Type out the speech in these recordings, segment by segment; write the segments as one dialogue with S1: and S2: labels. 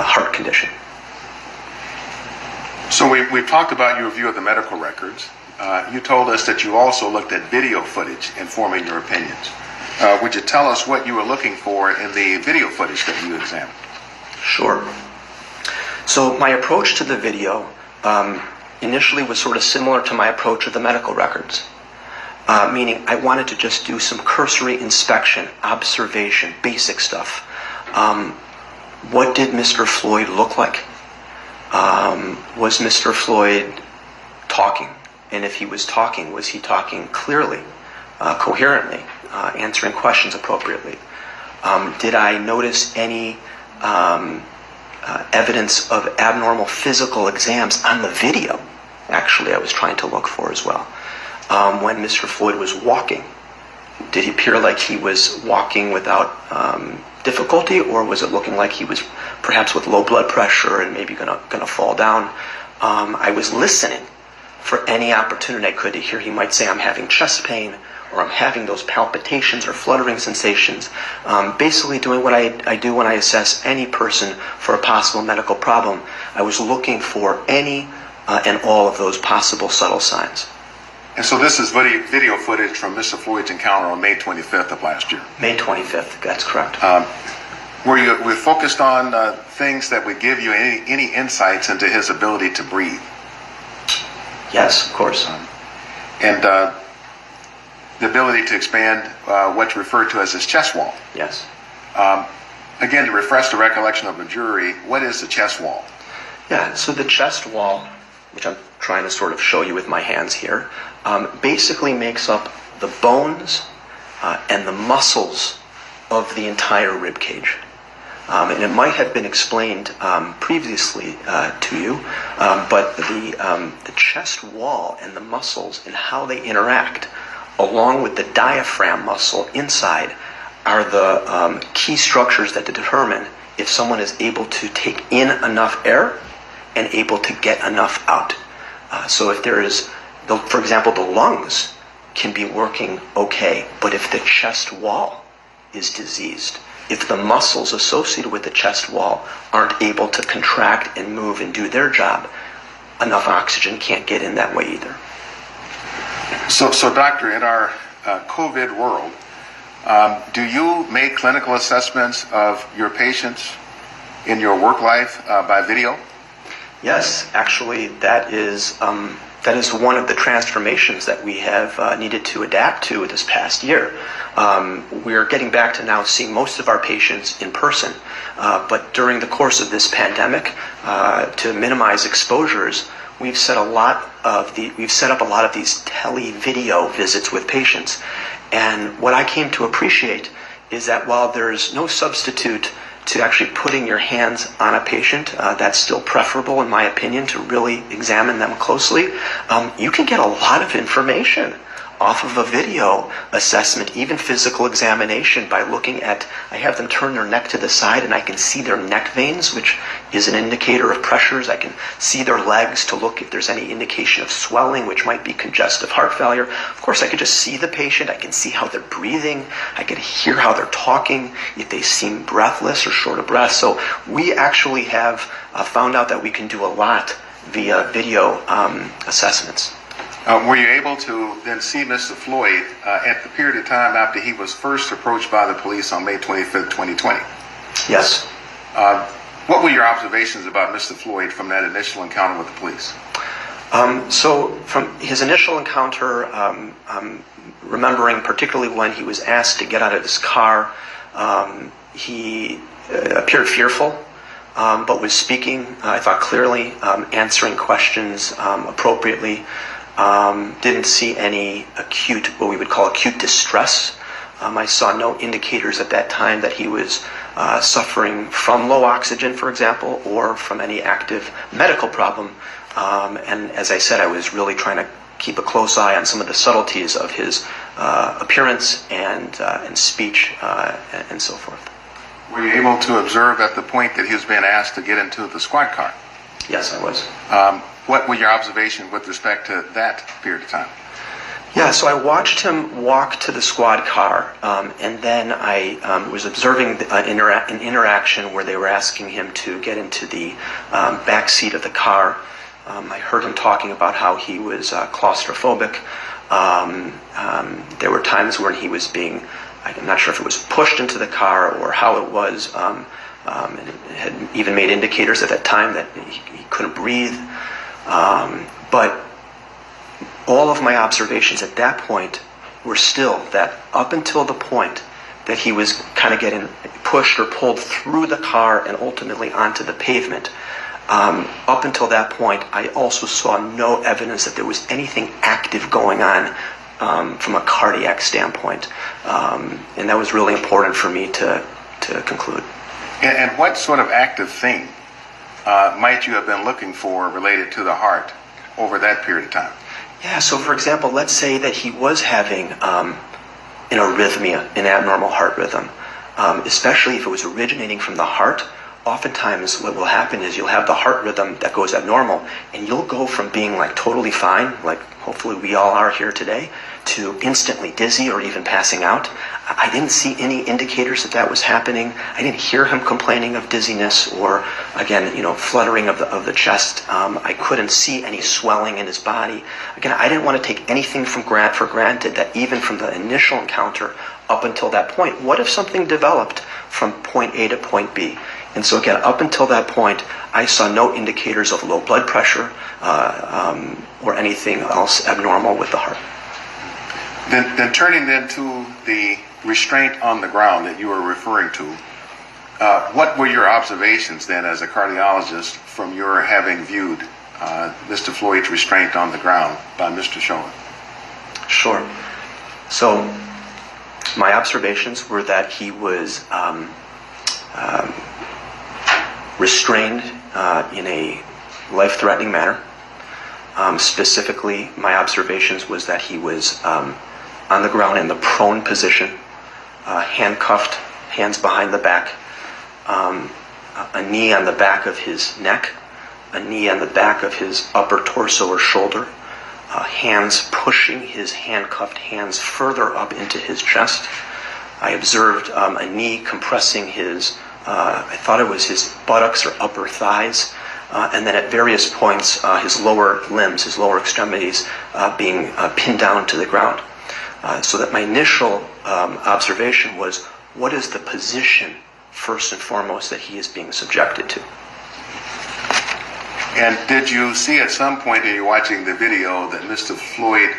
S1: heart condition.
S2: So we've talked about your review of the medical records. You told us that you also looked at video footage in forming your opinions. Would you tell us what you were looking for in the video footage that you examined?
S1: Sure. So my approach to the video initially was sort of similar to my approach of the medical records, meaning I wanted to just do some cursory inspection, observation, basic stuff. What did Mr. Floyd look like? Was Mr. Floyd talking? And if he was talking, was he talking clearly, coherently, answering questions appropriately? Did I notice any evidence of abnormal physical exams on the video? Actually, I was trying to look for as well. When Mr. Floyd was walking, did he appear like he was walking without difficulty, or was it looking like he was perhaps with low blood pressure and maybe gonna fall down? I was listening for any opportunity I could to hear. He might say, I'm having chest pain, or I'm having those palpitations or fluttering sensations. Basically doing what I do when I assess any person for a possible medical problem. I was looking for any and all of those possible subtle signs.
S2: And so this is video footage from Mr. Floyd's encounter on May 25th of last year.
S1: May 25th, that's correct.
S2: We're focused on things that would give you any insights into his ability to breathe.
S1: Yes, of course.
S2: And the ability to expand what's referred to as his chest wall.
S1: Yes.
S2: Again, to refresh the recollection of the jury, what is the chest wall?
S1: Yeah, so the chest wall, which I'm trying to sort of show you with my hands here, basically makes up the bones and the muscles of the entire rib cage. And it might have been explained previously to you, but the chest wall and the muscles and how they interact, along with the diaphragm muscle inside, are the key structures that determine if someone is able to take in enough air and able to get enough out. So if there is, for example, the lungs can be working okay, but if the chest wall is diseased, if the muscles associated with the chest wall aren't able to contract and move and do their job, enough oxygen can't get in that way either.
S2: So doctor, in our COVID world, do you make clinical assessments of your patients in your work life by video?
S1: Yes, actually, that is one of the transformations that we have needed to adapt to this past year. We're getting back to now seeing most of our patients in person, but during the course of this pandemic, to minimize exposures, we've set up a lot of these tele-video visits with patients. And what I came to appreciate is that while there's no substitute to actually putting your hands on a patient, that's still preferable in my opinion to really examine them closely, you can get a lot of information off of a video assessment, even physical examination, by looking at, I have them turn their neck to the side and I can see their neck veins, which is an indicator of pressures. I can see their legs to look if there's any indication of swelling, which might be congestive heart failure. Of course, I could just see the patient. I can see how they're breathing. I can hear how they're talking, if they seem breathless or short of breath. So we actually have found out that we can do a lot via video assessments.
S2: Were you able to then see Mr. Floyd at the period of time after he was first approached by the police on May 25th, 2020?
S1: Yes.
S2: What were your observations about Mr. Floyd from that initial encounter with the police?
S1: So from his initial encounter, remembering particularly when he was asked to get out of his car, he appeared fearful, but was speaking, I thought, clearly, answering questions appropriately. Didn't see any what we would call acute distress. I saw no indicators at that time that he was suffering from low oxygen, for example, or from any active medical problem. And as I said, I was really trying to keep a close eye on some of the subtleties of his appearance and speech and so forth.
S2: Were you able to observe at the point that he was being asked to get into the squad car?
S1: Yes, I was.
S2: What were your observations with respect to that period of time?
S1: Yeah, so I watched him walk to the squad car, and then I was observing an interaction where they were asking him to get into the back seat of the car. I heard him talking about how he was claustrophobic. There were times when he was being, I'm not sure if it was pushed into the car or how it was, and it had even made indicators at that time that he couldn't breathe. But all of my observations at that point were still that up until the point that he was kind of getting pushed or pulled through the car and ultimately onto the pavement, up until that point, I also saw no evidence that there was anything active going on from a cardiac standpoint. And that was really important for me to conclude.
S2: And what sort of active thing might you have been looking for related to the heart over that period of time?
S1: Yeah, so for example, let's say that he was having an arrhythmia, an abnormal heart rhythm, especially if it was originating from the heart. Oftentimes what will happen is you'll have the heart rhythm that goes abnormal, and you'll go from being like totally fine, like hopefully we all are here today, to instantly dizzy or even passing out. I didn't see any indicators that that was happening. I didn't hear him complaining of dizziness or, again, fluttering of the chest. I couldn't see any swelling in his body. Again, I didn't want to take anything for granted that even from the initial encounter up until that point, what if something developed from point A to point B? And so again, up until that point, I saw no indicators of low blood pressure or anything else abnormal with the heart.
S2: Then turning then to the restraint on the ground that you were referring to, what were your observations then as a cardiologist from your having viewed Mr. Floyd's restraint on the ground by Mr. Chauvin?
S1: Sure. So my observations were that he was restrained in a life-threatening manner. Specifically, my observations was that he was on the ground in the prone position, handcuffed, hands behind the back, a knee on the back of his neck, a knee on the back of his upper torso or shoulder, hands pushing his handcuffed hands further up into his chest. I observed a knee compressing his, I thought it was his buttocks or upper thighs, and then at various points his lower limbs, his lower extremities being pinned down to the ground. So that my initial observation was, what is the position, first and foremost, that he is being subjected to?
S2: And did you see at some point in you watching the video that Mr. Floyd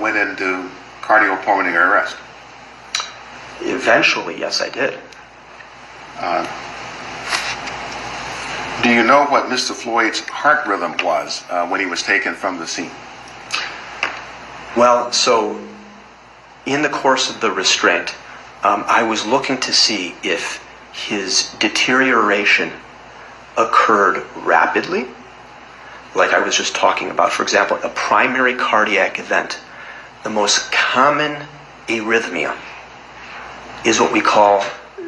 S2: went into cardiopulmonary arrest?
S1: Eventually, yes, I did.
S2: Do you know what Mr. Floyd's heart rhythm was when he was taken from the scene?
S1: Well, so in the course of the restraint, I was looking to see if his deterioration occurred rapidly, like I was just talking about. For example, a primary cardiac event, the most common arrhythmia is what we call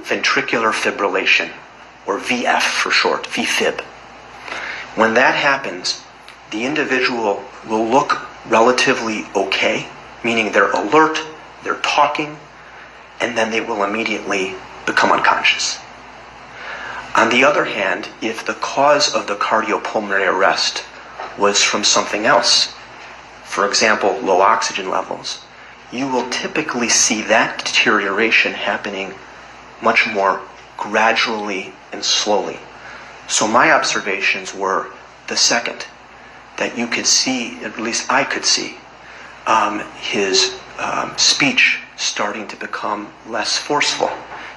S1: ventricular fibrillation, or VF for short, VFib. When that happens, the individual will look relatively okay, meaning they're alert, they're talking, and then they will immediately become unconscious. On the other hand, if the cause of the cardiopulmonary arrest was from something else, for example, low oxygen levels, you will typically see that deterioration happening much more gradually and slowly. So my observations were the second, that you could see, at least I could see, his speech starting to become less forceful,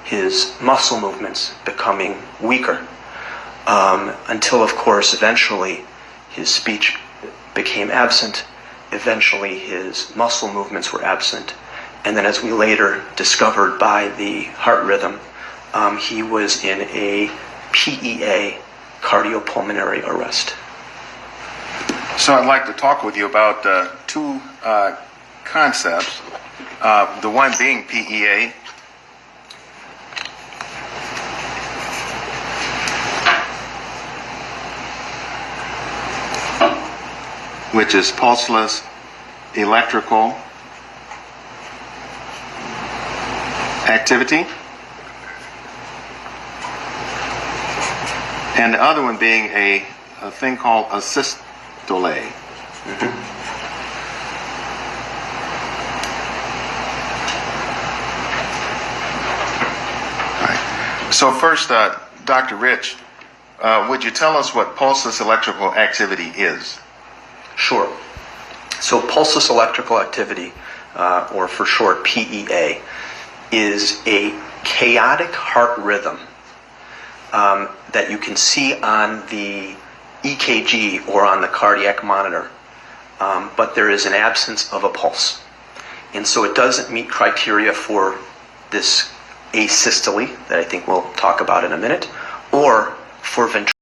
S1: his muscle movements becoming weaker, until, of course, eventually his speech became absent. Eventually his muscle movements were absent. And then, as we later discovered by the heart rhythm, he was in a PEA, cardiopulmonary arrest.
S2: So I'd like to talk with you about two concepts. The one being PEA, which is pulseless electrical activity, and the other one being a thing called a systole. So first, Dr. Rich, would you tell us what pulseless electrical activity is?
S1: Sure. So pulseless electrical activity, or for short PEA, is a chaotic heart rhythm that you can see on the EKG or on the cardiac monitor, but there is an absence of a pulse. And so it doesn't meet criteria for this asystole that I think we'll talk about in a minute, or for ventricular